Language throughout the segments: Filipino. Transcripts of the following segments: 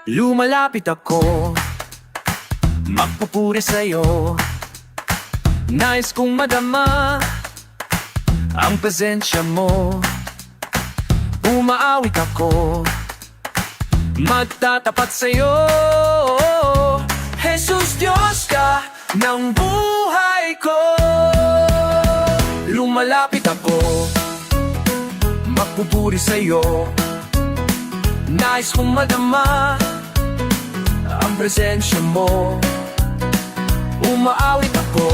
Lumalapit ako, magpupuri sa'yo. Nais kong madama ang presensya mo. Umaawit ako, magtatapat sa'yo. Jesus, Diyos ka ng buhay ko. Lumalapit ako, magpupuri sa'yo. Nais kong madama ang presensya mo. Umaawit ako,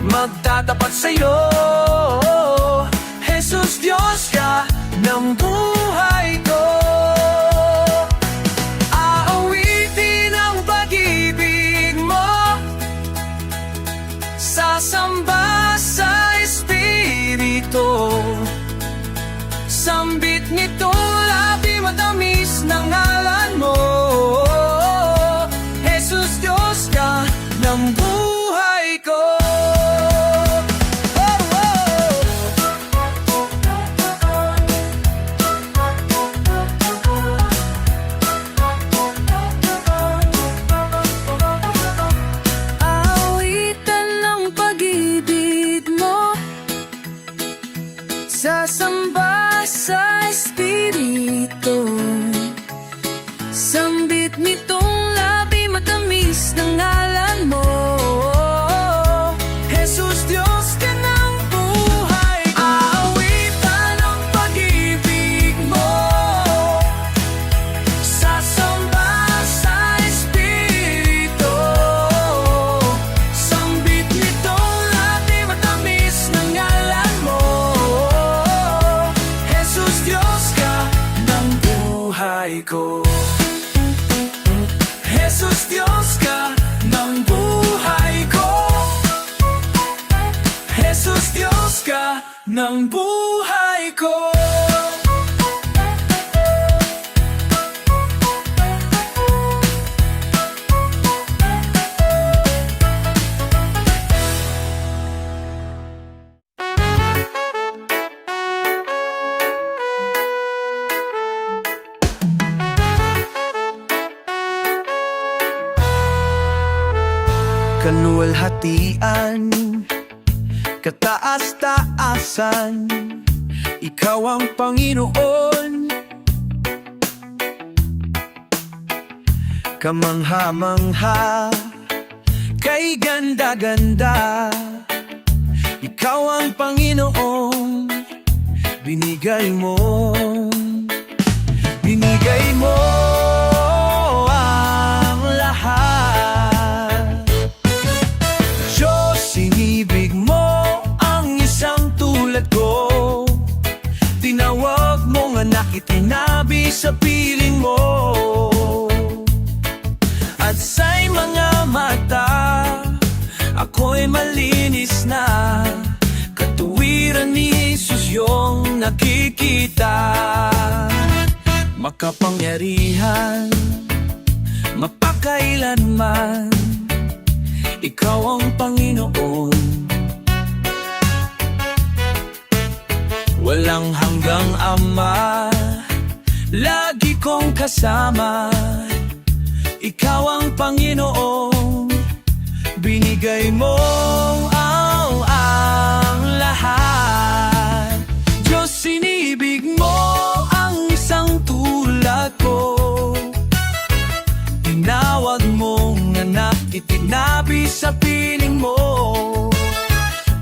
magtatapat sa'yo. Jesus, Diyos ka ng buhay ko. Aawitin ang pag-ibig mo, sasamba sa Espiritu. Sambit nitong labi matamis ng ngalan mo. Jesus, Diyos ka ng buhay ko. Awitan ng pag-ibig mo, sasamba sa Espiritu. Sambit nitong labi matamis ng ngalan mo. Jesus, Diyos ka ng buhay ko. Aawitan ang pag-ibig mo, sasamba sa Espiritu. Sambit nitong labi matamis ng ngalan mo. Jesus, Diyos ka ng buhay ko. Jesus, Diyos ka ng buhay ko. Jesus, Diyos ka ng buhay ko. Kaluwalhatian, kataas-taasan, ikaw ang Panginoon. Kamangha-mangha, kay ganda-ganda, ikaw ang Panginoon. Binigay mo ang lahat. Diyos, inibig mo ang isang tulad ko. Tinawag mong anak, itinabi sa piling mo. At sa'y mga mata, ako'y malinis na. Katuwiran ni Jesus yung nakikita. Makapangyarihan, mapakailanman, ikaw ang Panginoon. Walang hanggang Ama, lagi kong kasama. Ikaw ang Panginoon, binigay mo ang lahat. Diyos, sinibig mo ang isang tulad ko. Tinawag mong anak, itinabi sa piling mo.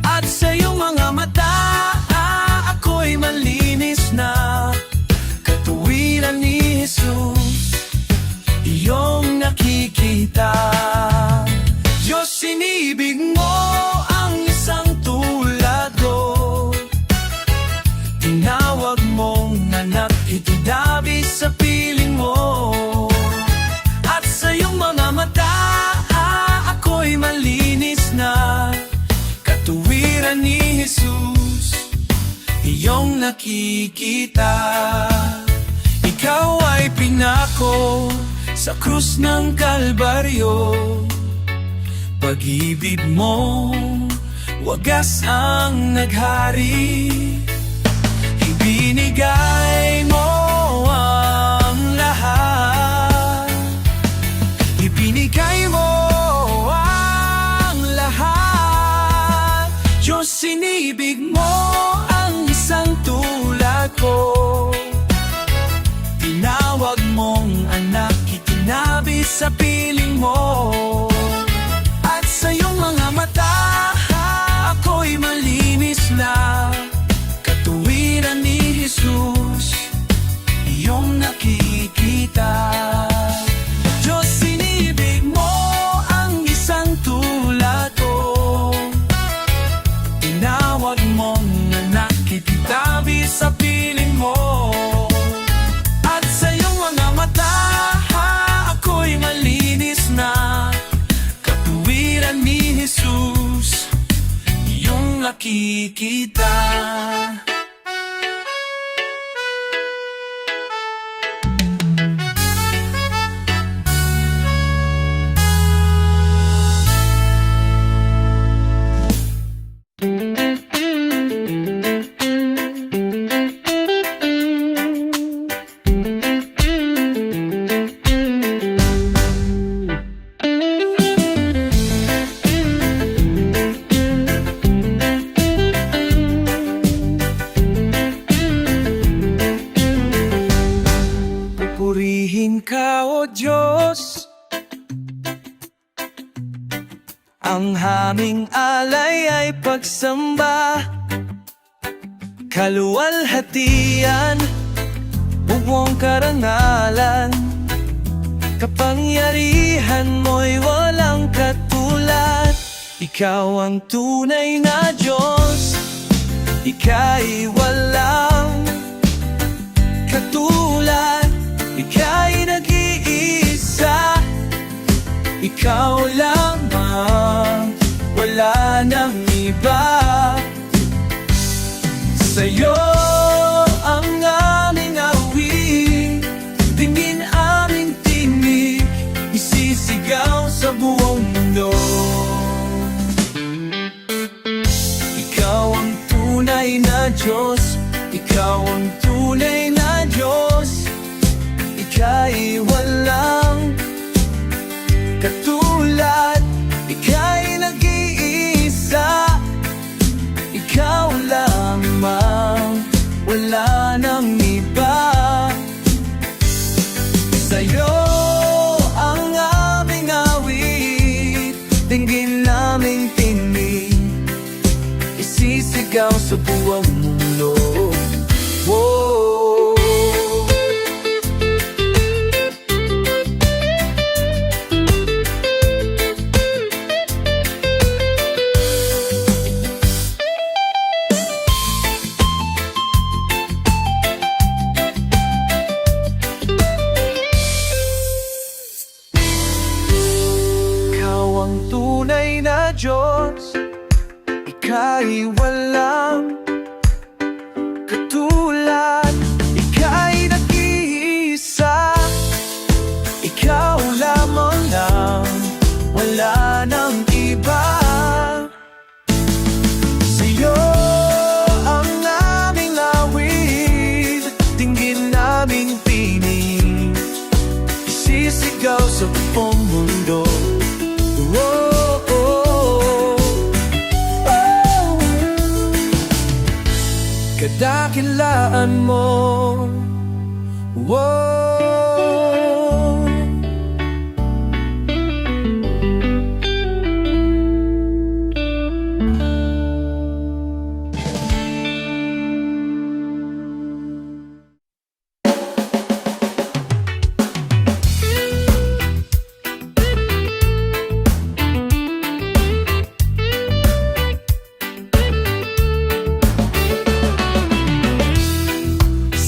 At sa iyong mga mata, ako'y malinis na. Katuwiran ni Jesus, iyong nakikita. Diyos, sinibig mo ang isang tulad ko. Tinawag mong anak, itinabi sa piling mo. At sa iyong mga mata, ako'y malinis na. Katuwiran ni Jesus, iyong nakikita. Ikaw ay pinako sa krus ng Kalbaryo. Pag-ibig mo, wagas ang naghari. Ibinigay mo ang lahat. sa piling mo. At sa iyong mga mata, ako'y malinis na katuwiran ni Jesus, iyong nakikita. Diyos, sinibig mo ang isang tulad ko. Tinawag mong anak, kititabi sa piling mo. At sa iyong mga mata, ako'y malinis na katuwiran ni Jesus, iyong nakikita. Purihin ka, O Diyos, ang aming alay ay pagsamba. Kaluwalhatian, buwang karangalan, kapangyarihan mo'y walang katulad. Ikaw ang tunay na Diyos, ika'y walang katulad. Ika'y nag-iisa, ikaw lamang, wala nang iba. Sa'yo ang aming awit, tingin aming tinig, isisigaw sa buong mundo. Ikaw ang tunay na Diyos, ikaw ang tunay na Diyos, ika'y walang katulad. Ika'y nag-iisa, ikaw lamang, wala nang iba. Sa'yo ang aming awit, tingin naming tinig, isisigaw sa buong mundo. Whoa. Tunay na Diyos, ika'y walang katulad. Ika'y nag-iisa, ikaw lamang lang, wala nang iba. Sa'yo ang aming awit, tingin naming tinig, isisigaw sa buong mundo. Whoa, oh, oh. Kadakilaan mo, whoa.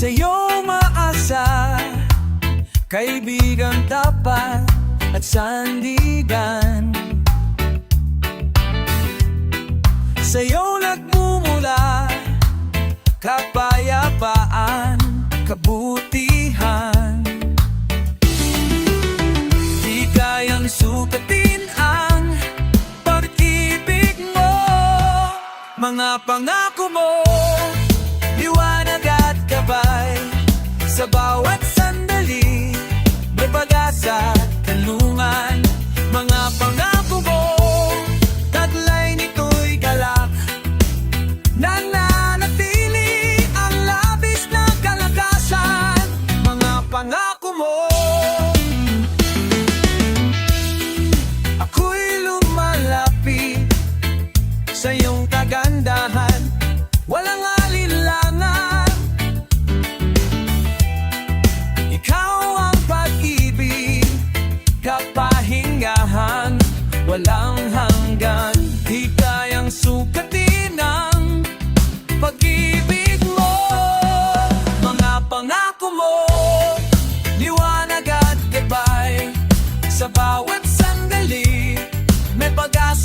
Sa'yo maasa, kaibigan tapat at sandigan. Sa'yo nagmumula kapayapaan, kabutihan. Di kayang sukatin ang pag-ibig mo, mga pangako mo, liwanag at gabay. Sa bawat sandali, may pag-asa at kanlungan. Mga pangako mo, taglay nito'y galak, nananatili ang labis na kalakasan. Mga pangako mo,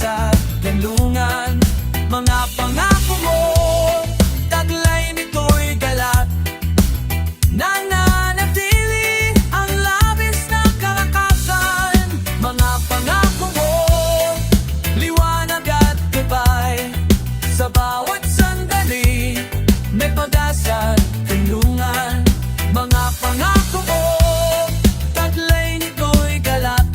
agad kanlungan. Mga pangako mo, taglay nito'y galak, nananatili ang labis na kalakasan. Mga pangako mo, liwanag at gabay, sa bawat sandali may pag-asa at kanlungan. Mga pangako mo, taglay nito'y galak,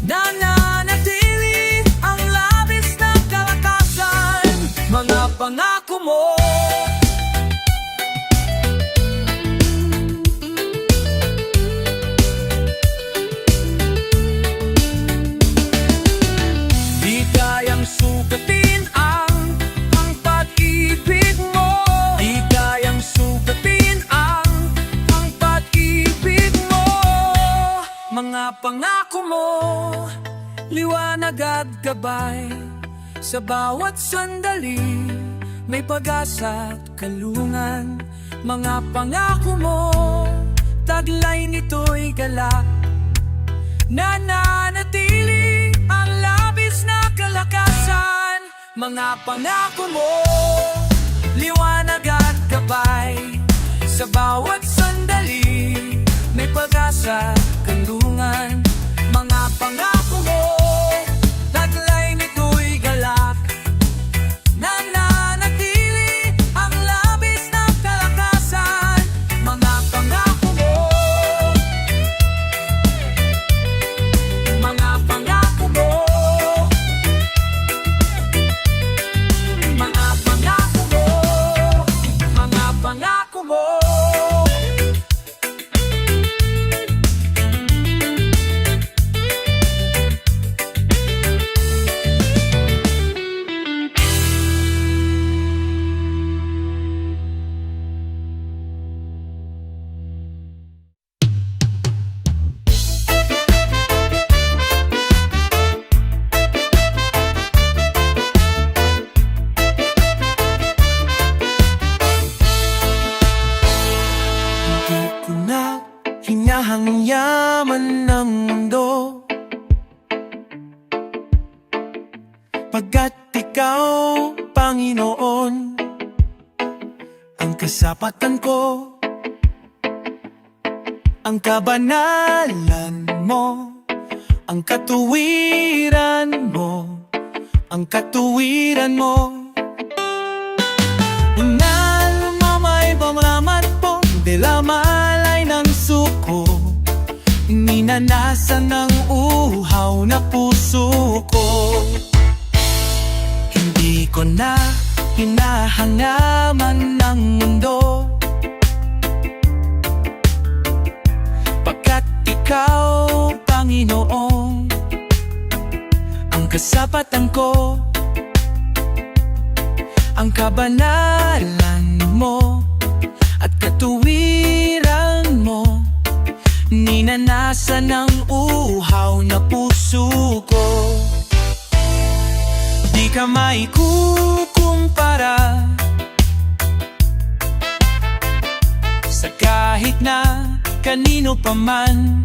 nananatili ang labis na kalakasan. Mga pangako mo, di kayang sukatin ang pag-ibig mo. Di kayang sukatin ang pag-ibig mo. Mga pangako mo, liwanag at gabay, sa bawat sandali may pag-asa at kalungan. Mga pangako mo, taglay nito'y galak, nananatili ang labis na kalakasan. Mga pangako mo, liwanag at gabay, sa bawat sandali may pag-asa at kanlungan. Mga pangako mo, taglay nito'y galak, nananatili ang labis na kalakasan. Mga pangako mo, mga pangako mo, mga pangako mo, mga pangako mo. Hindi ko na hinahang yaman ng mundo, pagkat ikaw, Panginoon, ang kasapatan ko. Ang kabanalan mo, ang katuwiran mo, ang katuwiran mo. Unalumamay pamalamat po, dila malay ng suko, minanasan ng uhaw na puso ko. Hindi ko na hinahangaman ng mundo, pagkat ikaw, Panginoon, ang kasapatan ko. Ang kabanalan mo at katuwiran mo, ninanasan ng uhaw na puso ko. Di ka maikukumpara sa kahit na kanino pa man.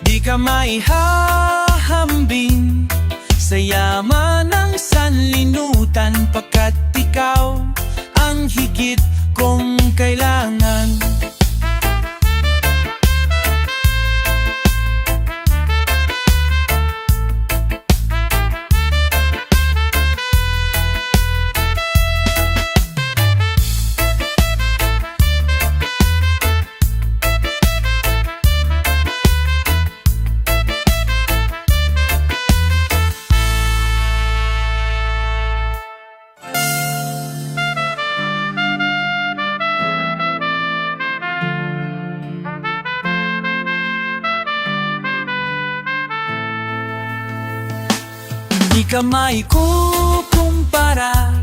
Di ka maihahambing sa yaman ng sanlinutan, pagkat ikaw ang higit kong kailangan. Di ka maikukumpara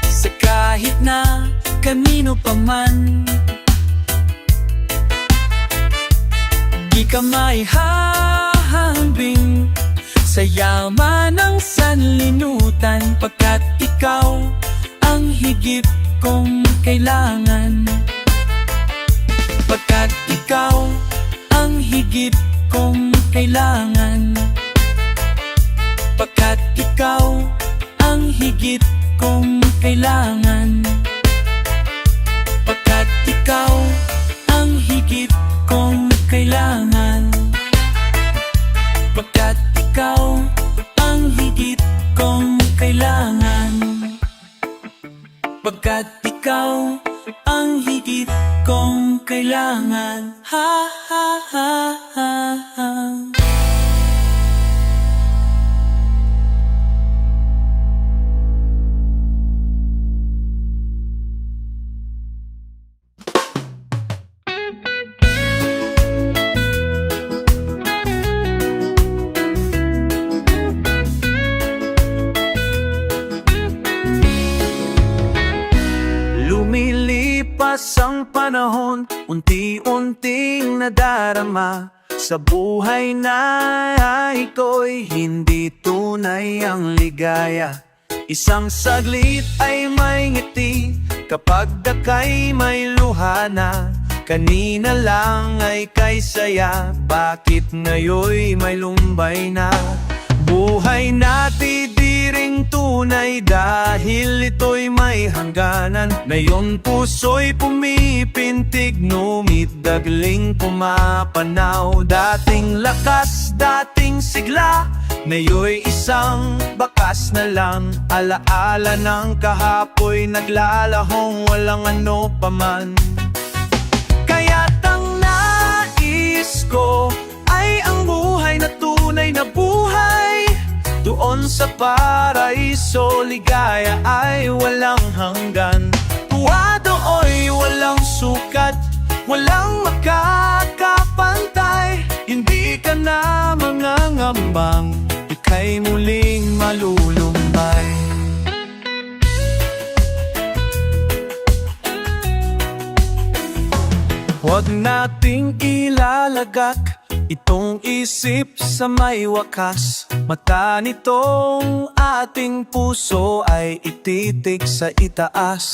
sa kahit na kanino pa man. Di ka maihahambing sa yaman ng sanlinutan, pagkat ikaw ang higit kong kailangan. Pagkat ikaw higit kong kailangan. Pagkat ikaw ang higit kong kailangan. Pagkat ikaw ang higit kong kailangan. Pagkat ikaw ang higit kong kailangan. Pagkat ikaw ang higit kong kailangan. Ha ha ha ha ha. Lumilipas ang panahon, unti-unting nadarama sa buhay na ito'y hindi tunay ang ligaya. Isang saglit ay may ngiti kapag dakay may luha na. Kanina lang ay kay saya, bakit ngayon'y may lumbay na? Buhay natin di ring tunay dahil ito'y may hangganan. Ngayon puso'y pumipintig, numidagling pumapanaw. Dating lakas, dating sigla, ngayon'y isang bakas na lang. Alaala ng kahapoy naglalahong walang ano paman. Kaya't ang nais ko ay ang buhay na tunay na buhay. Doon sa paraiso, ligaya ay walang hanggan. Tuwa do'y walang sukat, walang makakapantay. Hindi ka na mangangambang, ika'y muling malulumbay. Huwag nating ilalagak itong isip sa may wakas. Mata nitong ating puso ay ititik sa itaas.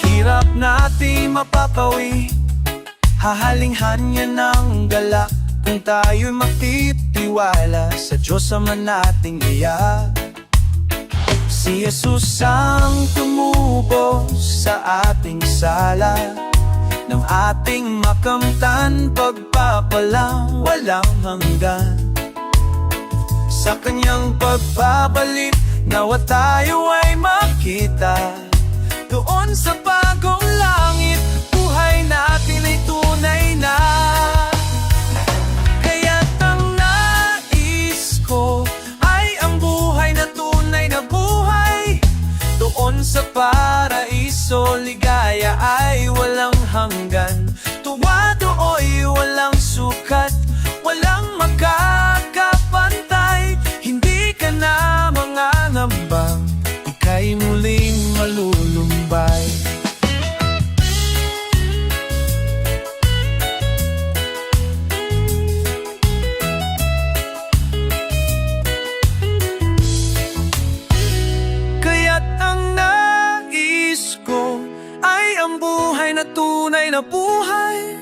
Hirap natin mapapawi, hahalinghan niya ng galak. Kung tayo'y magtitiwala sa Diyos Ama nating iyak. Si Jesus ang tumubos sa ating sala, ng ating makamtan pagpapala walang hanggan. Sa kanyang pagbabalik, nawa tayo ay makita. Doon sa bagong langit, buhay natin ay tunay na. Kaya't ang nais ko ay ang buhay na tunay na buhay. Doon sa paraiso, ligaya ay walang hanggan. Tuwa do'y walang sukat, walang makakapantay. Hindi ka na mangangambang, ika'y muling malulumbay. Kaya't ang nais ko ay ang buhay na tunay na buhay.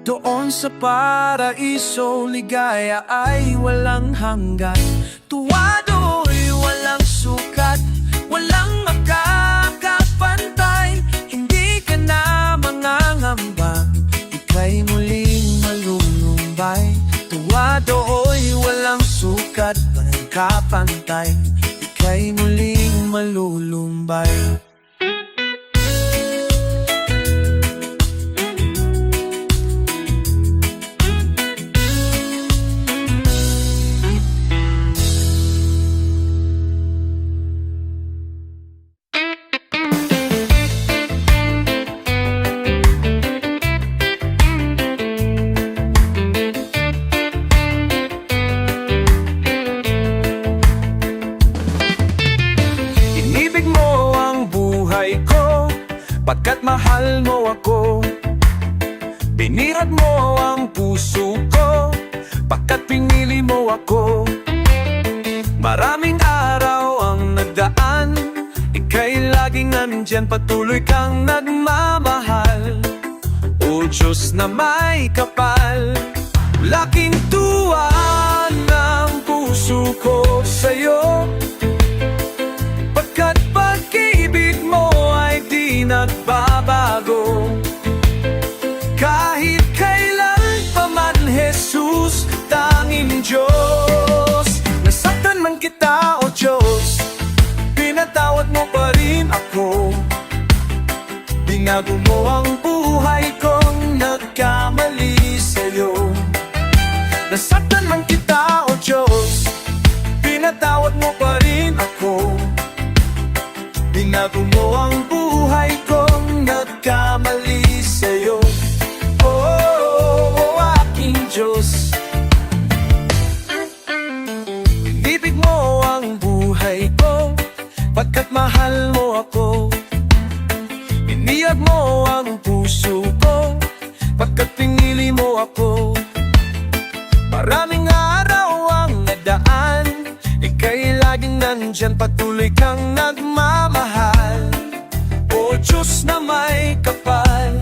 Doon sa paraiso, ligaya ay walang hanggan. Tuwa do'y walang sukat, walang makakapantay. Hindi ka na mangangamba, ika'y muling malulumbay. Tuwa do'y walang sukat, walang kapantay. Ika'y muling malulumbay. Pagkat mahal mo ako, binirad mo ang puso ko. Pagkat pinili mo ako, maraming araw ang nagdaan. Ika'y laging nandyan, patuloy kang nagmamahal. O Diyos na may kapal, laking Binago mo ang buhay kong nagkamali sa'yo. Nasaktan man kita, O Diyos, pinatawad mo pa rin ako. Binago mo ang buhay kong nagkamali sa'yo. Oh, aking Diyos, inibig mo ang buhay ko, pagkat mahal mo ako. Iniyag mo ang puso ko, pagkat pinili mo ako. Maraming araw ang nadaan, ika'y laging nandyan, patuloy kang nagmamahal. O Diyos na may kapal,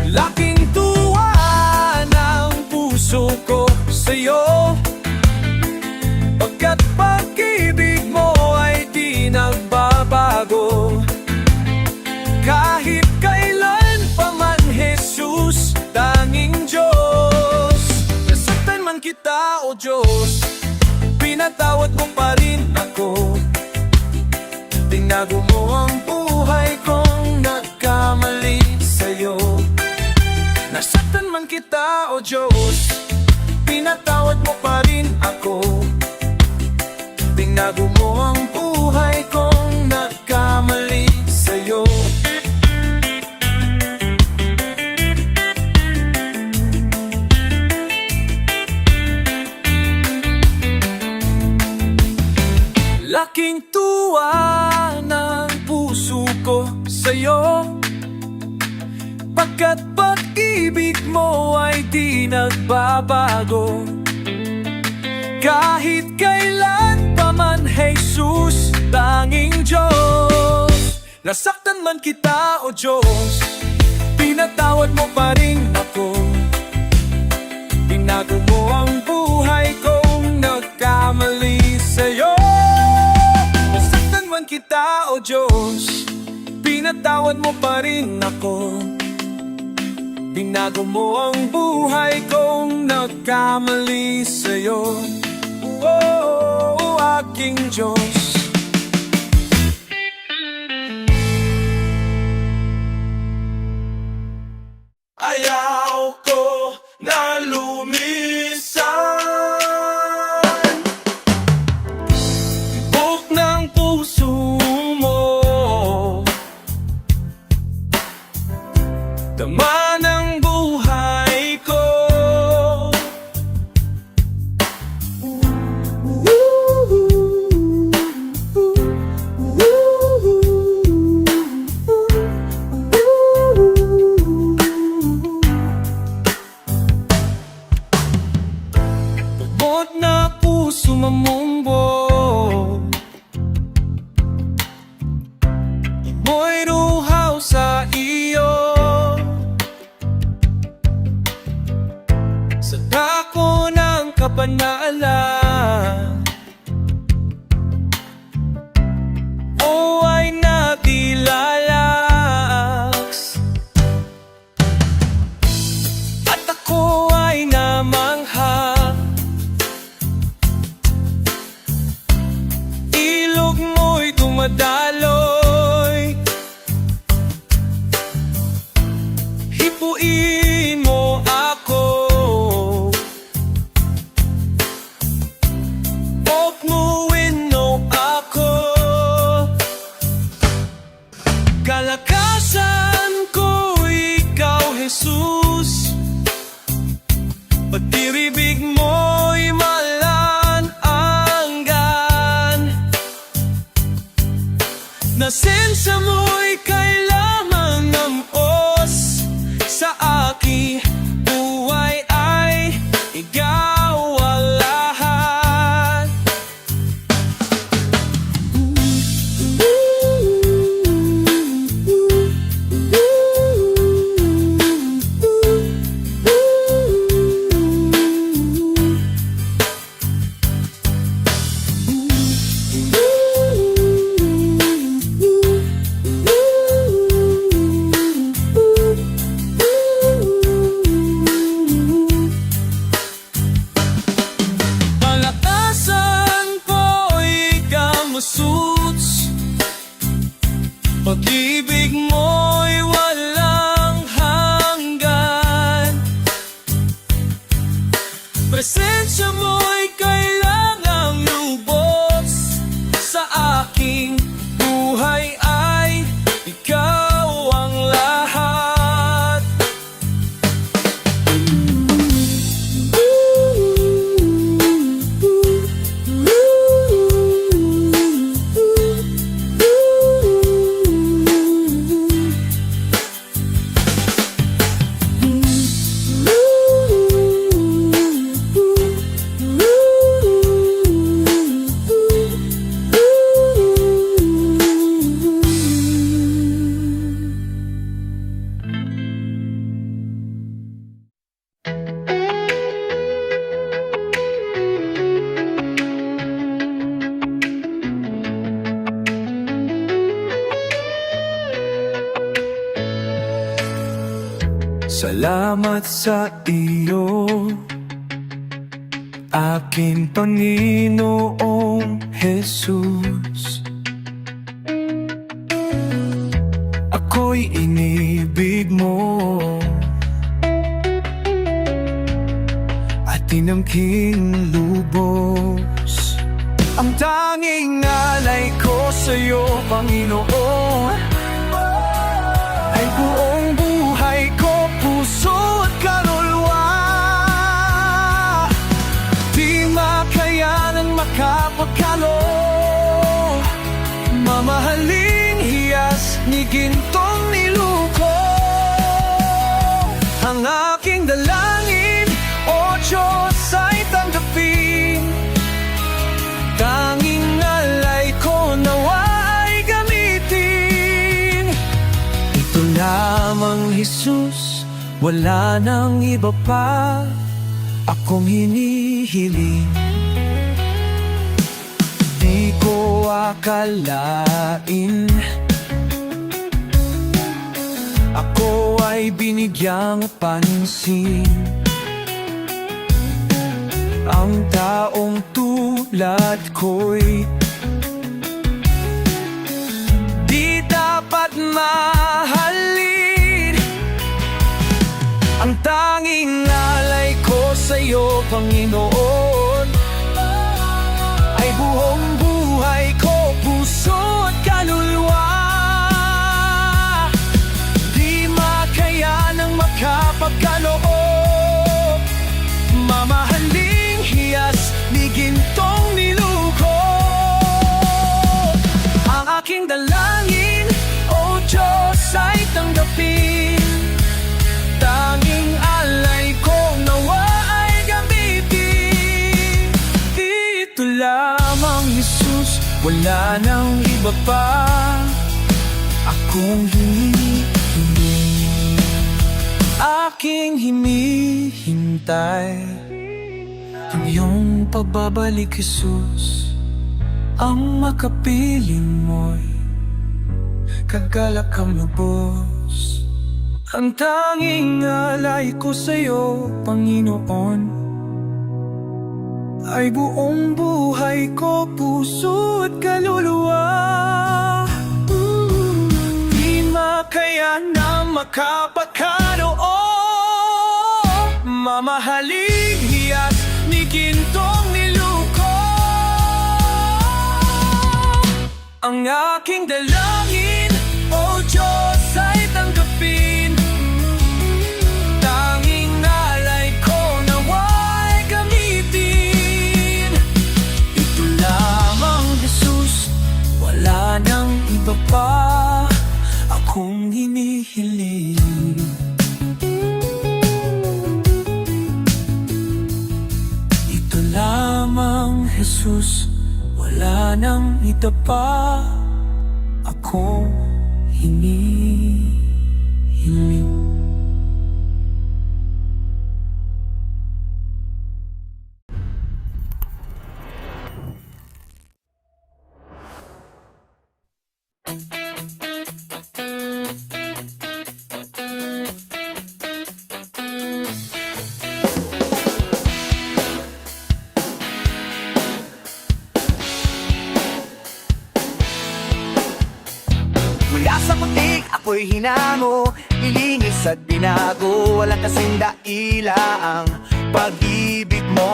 laking tuwa ng puso ko sa'yo, pagkat pag-ibig mo ay di nagbabago. Kahit kailan pa man, Jesus, tanging Diyos. Nasaktan man kita, O Diyos, pinatawad mo pa rin ako. Binago mo ang buhay kong nagkamali sa'yo. Nasaktan man kita, O Diyos, pinatawad mo pa rin ako. Binago mo ang buhay kong nagkamali sa'yo. Laking tuwa ng puso ko sa'yo, pagkat pag-ibig mo ay di nagbabago. Kahit kailan pa man, Jesus, tanging Diyos. Nasaktan man kita, O Diyos, pinatawad mo pa rin ako. Binago mo ang buhay kong nagkamali sa'yo. Nasaktan man kita, O Diyos, pinatawad mo pa rin ako. Binago mo ang buhay kong nagkamali sa'yo. Oh, aking Diyos. Ayaw ko na lumisan, tibok ng puso mo, dama ng buhay ko. Pagod na puso mamumbo, mo'y ruhaw sa iyo. Sa dako ng kapanalan, o ay nagdilalaks, at ako ay namangha. Ilog mo'y dumadaloy, hipuin mo ako. Pagmuwin mo ako, kalakasan ko ikaw, Jesus. Pag-ibig mo'y malananggan, nasensa mo'y kailangan ng os. Sa aking buhay ay ikaw ang lahat. Presensya mo'y kailangang lubos sa aking buhay ay ikaw ang lahat. Salamat sa iyo, aking Panginoong Jesus. Ako'y inibig mo at tinangking lubos. Ang tanging alay ko sa'yo, Panginoon, ay buong buhay ko, puso at kaluluwa. Di makayanang makapagkalo, mamahaling hiyas ni gintong niluko. Ang aking dalangin, O Diyos, ay tanggapin. Tanging alay ko nawa ay gamitin. Ito lamang, Jesus, wala nang iba pa akong hinihiling. Di ko akalain ako ay binigyang pansin. Ang taong tulad ko'y di dapat mahalin. Ang tanging alay ko sa'yo, Panginoon, ay buong buhay ko, puso at kaluluwa. Di makayanang makapagkaloob, mamahaling hiyas ni gintong niluko. Ang aking dalangin, O Diyos, ay tanggapin. Tanging alay ko nawa ay gamitin. Ito lamang, Jesus, wala nang iba pa akong hinihiling. Aking hinihintay ang iyong pagbabalik, Jesus. Ang makapiling mo'y kagalak ang lubos. Ang tanging alay ko sa'yo, Panginoon, ay buong buhay ko, puso at kaluluwa. Di makayanang makapagkaloob, mamahaling hiyas ni gintong niluko. Ang aking dalangin, O Diyos, ay tanggapin. Tanging alay ko nawa ay gamitin. Ito lamang, Jesus, wala nang iba pa akong hinihiling. Ito lamang, Jesus, wala nang iba pa akong hinihiling. Mula sa putik, ako'y hinamo, ilingis at binago. Walang kasing daila ang pag-ibig mo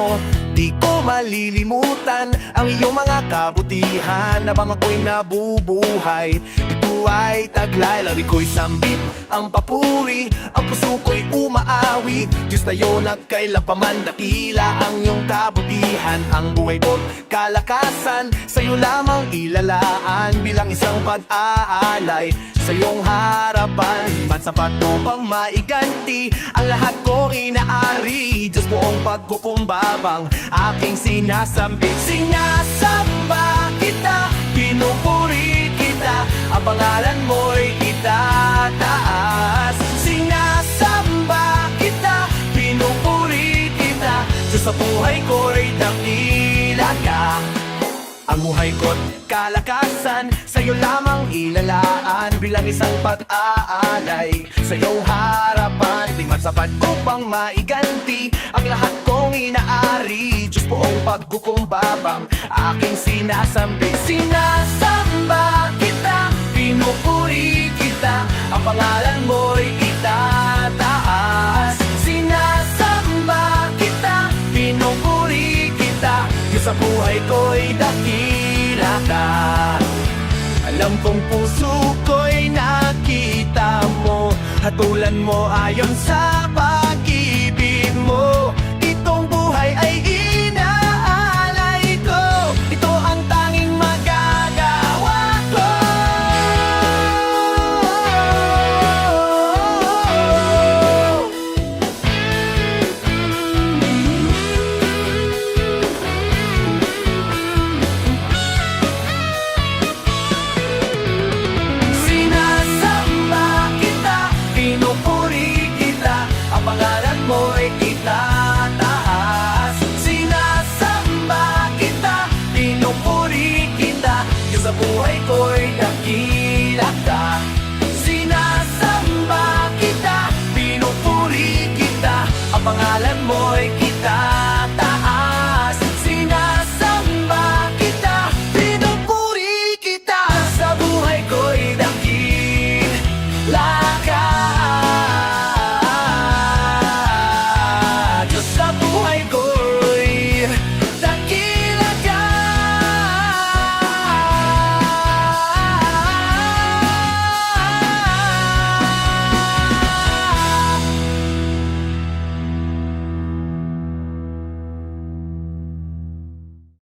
malilimutan ang iyong mga kabutihan. Habang ako'y nabubuhay, ito ay taglay, lari ko'y sambit ang papuri, ang puso ko'y umaawi. Diyos tayo na kailan pa man dakila ang iyong kabutihan. Ang buhay ko't kalakasan, sa'yo lamang ilalaan bilang isang pag-aalay sa iyong harapan. Pansapat mo pang maiganti ang lahat ko inaari. Diyos buong pagkukumbabang aking sinasambit. Sinasamba kita, pinupuri kita, ang pangalan mo'y itataas. Sinasamba kita, pinupuri kita, Diyos sa buhay ko'y dakila ka. Ang buhay ko't kalakasan, sa'yo lamang ilalaan bilang isang pag-aalay sa iyong harapan. Di man sapat upang maiganti ang lahat kong inaari. Diyos buong pagkukumbabang aking sinasambit. Sinasamba kita, pinupuri kita, ang pangalan mo'y itataas. Sinasamba kita, pinupuri kita, Diyos sa buhay ko'y dakila ka. Alam kong puso ko'y nakita mo, hatulan mo ayon sa pag-ibig mo.